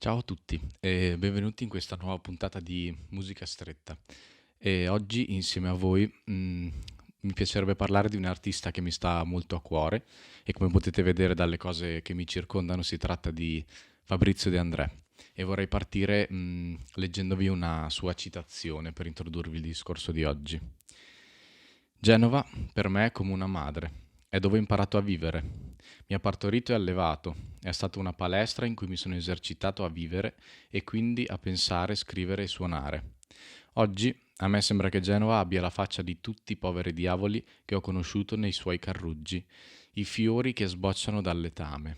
Ciao a tutti e benvenuti in questa nuova puntata di Musica Stretta. E oggi insieme a voi mi piacerebbe parlare di un artista che mi sta molto a cuore e come potete vedere dalle cose che mi circondano si tratta di Fabrizio De André. E vorrei partire leggendovi una sua citazione per introdurvi il discorso di oggi. Genova per me è come una madre, è dove ho imparato a vivere. Mi ha partorito e allevato, è stata una palestra in cui mi sono esercitato a vivere e quindi a pensare, scrivere e suonare. Oggi a me sembra che Genova abbia la faccia di tutti i poveri diavoli che ho conosciuto nei suoi carruggi, i fiori che sbocciano dal letame.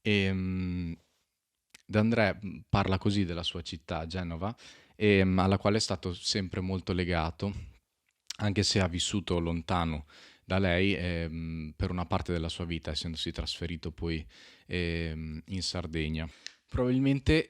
E, D'André parla così della sua città, Genova, alla quale è stato sempre molto legato, anche se ha vissuto lontano da lei per una parte della sua vita, essendosi trasferito poi in Sardegna. Probabilmente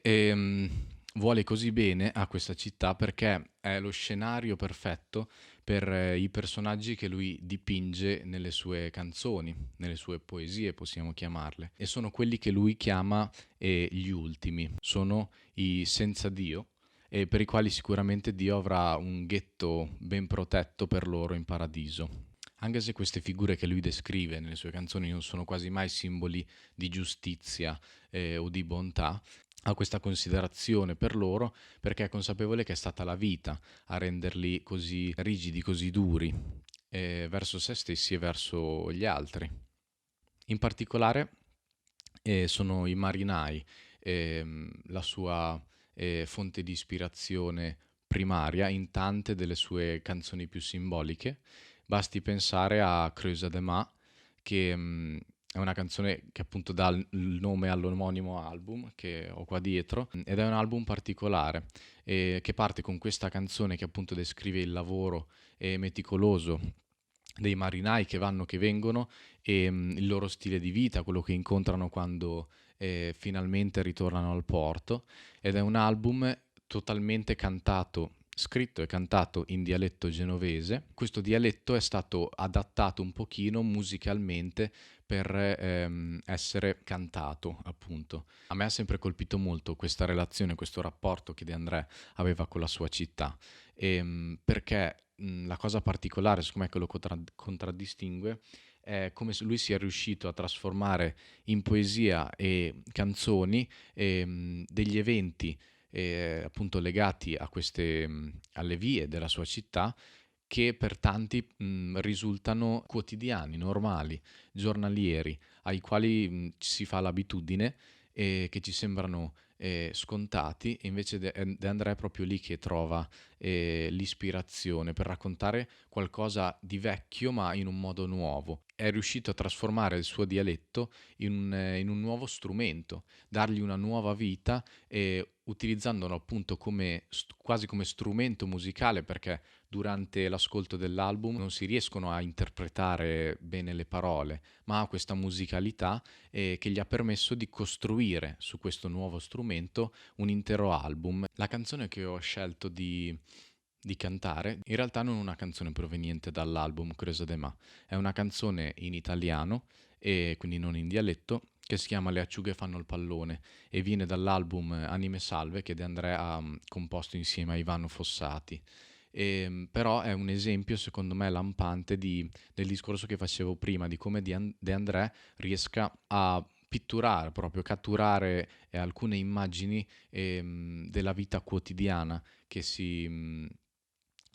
vuole così bene a questa città perché è lo scenario perfetto per i personaggi che lui dipinge nelle sue canzoni, nelle sue poesie possiamo chiamarle, e sono quelli che lui chiama gli ultimi, sono i senza Dio e per i quali sicuramente Dio avrà un ghetto ben protetto per loro in paradiso. Anche se queste figure che lui descrive nelle sue canzoni non sono quasi mai simboli di giustizia o di bontà, ha questa considerazione per loro perché è consapevole che è stata la vita a renderli così rigidi, così duri verso se stessi e verso gli altri. In particolare sono i marinai, la sua fonte di ispirazione primaria in tante delle sue canzoni più simboliche. Basti pensare a Creusa de Ma, che è una canzone che appunto dà il nome all'omonimo album che ho qua dietro, ed è un album particolare che parte con questa canzone che appunto descrive il lavoro meticoloso dei marinai che vanno, che vengono e il loro stile di vita, quello che incontrano quando finalmente ritornano al porto, ed è un album totalmente cantato, scritto e cantato in dialetto genovese. Questo dialetto è stato adattato un pochino musicalmente per essere cantato, appunto. A me ha sempre colpito molto questa relazione, questo rapporto che De André aveva con la sua città, perché la cosa particolare, secondo me, che lo contraddistingue è come se lui sia riuscito a trasformare in poesia e canzoni degli eventi appunto legati a alle vie della sua città che per tanti risultano quotidiani, normali, giornalieri, ai quali ci si fa l'abitudine e che ci sembrano scontati, e invece De André è proprio lì che trova l'ispirazione per raccontare qualcosa di vecchio ma in un modo nuovo. È riuscito a trasformare il suo dialetto in un nuovo strumento, dargli una nuova vita e utilizzandolo appunto quasi come strumento musicale, perché durante l'ascolto dell'album non si riescono a interpretare bene le parole, ma ha questa musicalità che gli ha permesso di costruire su questo nuovo strumento un intero album. La canzone che ho scelto di cantare in realtà non è una canzone proveniente dall'album Cresa de Ma, è una canzone in italiano e quindi non in dialetto che si chiama Le acciughe fanno il pallone e viene dall'album Anime Salve che De André ha composto insieme a Ivano Fossati. Però è un esempio, secondo me, lampante del discorso che facevo prima, di come De André riesca a pitturare, proprio catturare alcune immagini della vita quotidiana che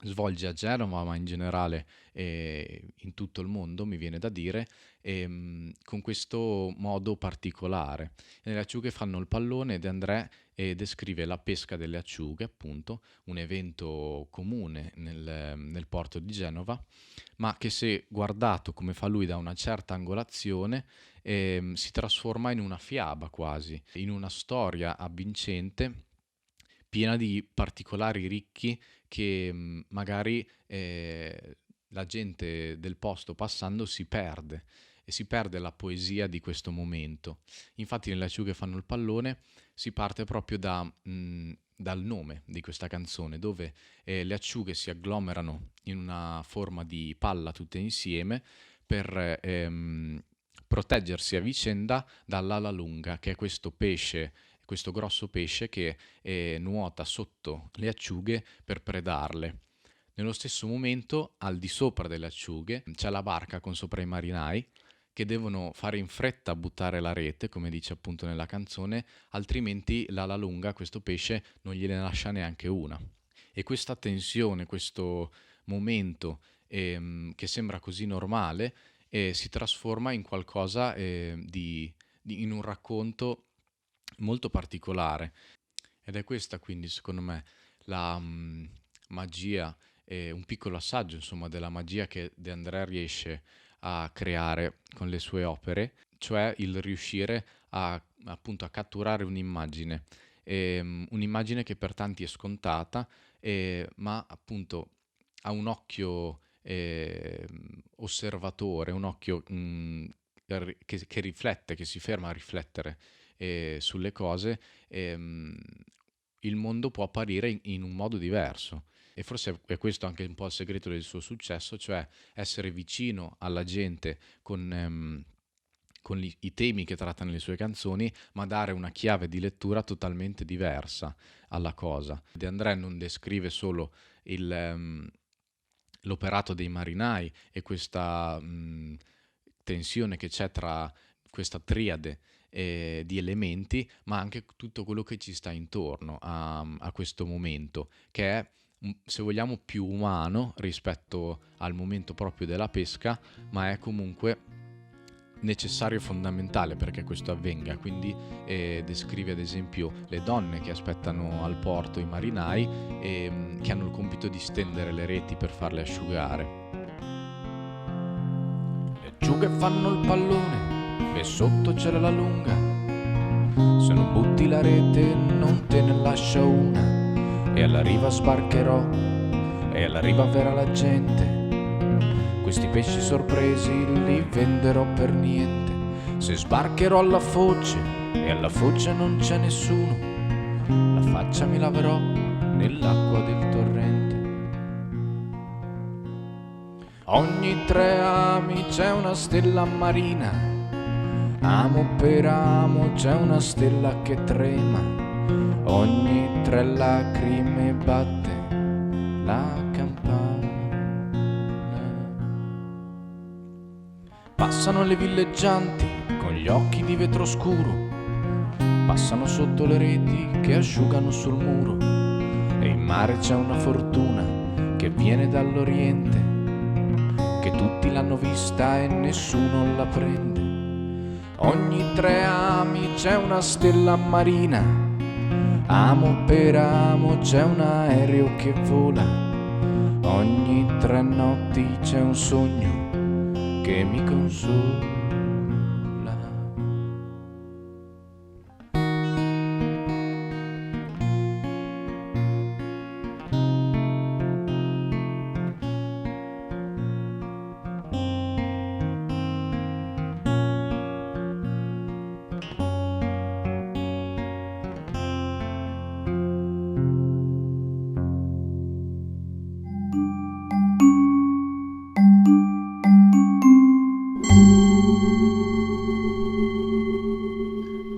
svolge a Genova, ma in generale in tutto il mondo, mi viene da dire, con questo modo particolare. E le acciughe fanno il pallone ed André descrive la pesca delle acciughe, appunto, un evento comune nel porto di Genova, ma che se guardato come fa lui da una certa angolazione, si trasforma in una fiaba quasi, in una storia avvincente piena di particolari ricchi che magari la gente del posto passando si perde e si perde la poesia di questo momento. Infatti nelle acciughe fanno il pallone si parte proprio dal nome di questa canzone, dove le acciughe si agglomerano in una forma di palla tutte insieme per proteggersi a vicenda dall'ala lunga, che è questo pesce questo grosso pesce che nuota sotto le acciughe per predarle. Nello stesso momento, al di sopra delle acciughe, c'è la barca con sopra i marinai che devono fare in fretta a buttare la rete, come dice appunto nella canzone, altrimenti l'ala lunga, questo pesce, non gliene lascia neanche una. E questa tensione, questo momento che sembra così normale, si trasforma in qualcosa in un racconto molto particolare. Ed è questa quindi, secondo me, la magia, un piccolo assaggio, insomma, della magia che De André riesce a creare con le sue opere, cioè il riuscire appunto a catturare un'immagine, un'immagine che per tanti è scontata, ma appunto ha un occhio osservatore, un occhio che riflette, che si ferma a riflettere sulle cose, ehm, il mondo può apparire in un modo diverso. E forse è questo anche un po' il segreto del suo successo, cioè essere vicino alla gente con i temi che tratta nelle sue canzoni, ma dare una chiave di lettura totalmente diversa alla cosa. De André non descrive solo l'operato dei marinai e questa tensione che c'è tra questa triade di elementi, ma anche tutto quello che ci sta intorno a questo momento, che è, se vogliamo, più umano rispetto al momento proprio della pesca, ma è comunque necessario e fondamentale perché questo avvenga. Quindi descrive ad esempio le donne che aspettano al porto i marinai e che hanno il compito di stendere le reti per farle asciugare. Le acciughe fanno il pallone e sotto c'è la lunga, se non butti la rete non te ne lascia una, e alla riva sbarcherò e alla riva verrà la gente, questi pesci sorpresi li venderò per niente. Se sbarcherò alla foce e alla foce non c'è nessuno, la faccia mi laverò nell'acqua del torrente. Ogni 3 ami c'è una stella marina, amo per amo c'è una stella che trema, ogni 3 lacrime batte la campana. Passano le villeggianti con gli occhi di vetro scuro, passano sotto le reti che asciugano sul muro, e in mare c'è una fortuna che viene dall'Oriente, che tutti l'hanno vista e nessuno la prende. Ogni 3 ami c'è una stella marina, amo per amo c'è un aereo che vola, ogni 3 notti c'è un sogno che mi consola.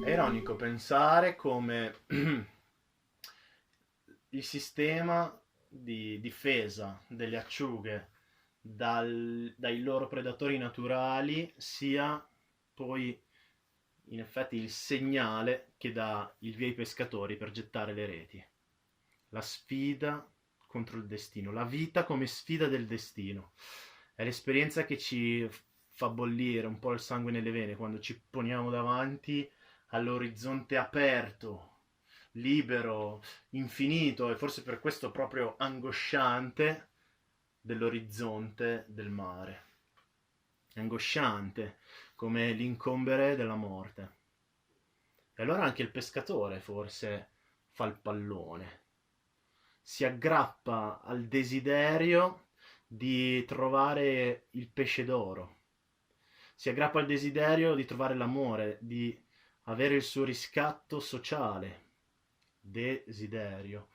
È ironico pensare come il sistema di difesa delle acciughe dai loro predatori naturali sia poi in effetti il segnale che dà il via ai pescatori per gettare le reti. La sfida contro il destino, la vita come sfida del destino. È l'esperienza che ci fa bollire un po' il sangue nelle vene quando ci poniamo davanti all'orizzonte aperto, libero, infinito e forse per questo proprio angosciante dell'orizzonte del mare. Angosciante come l'incombere della morte. E allora anche il pescatore forse fa il pallone. Si aggrappa al desiderio di trovare il pesce d'oro. Si aggrappa al desiderio di trovare l'amore, di avere il suo riscatto sociale. Desiderio.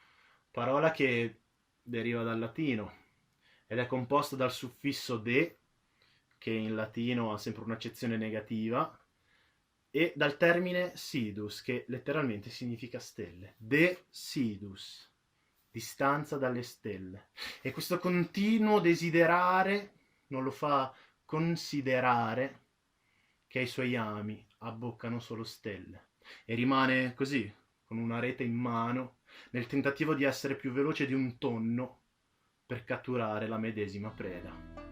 Parola che deriva dal latino ed è composta dal suffisso de, che in latino ha sempre un'accezione negativa, e dal termine sidus, che letteralmente significa stelle. De sidus, distanza dalle stelle. E questo continuo desiderare non lo fa considerare che i suoi ami abboccano solo stelle. E rimane così, con una rete in mano, nel tentativo di essere più veloce di un tonno per catturare la medesima preda.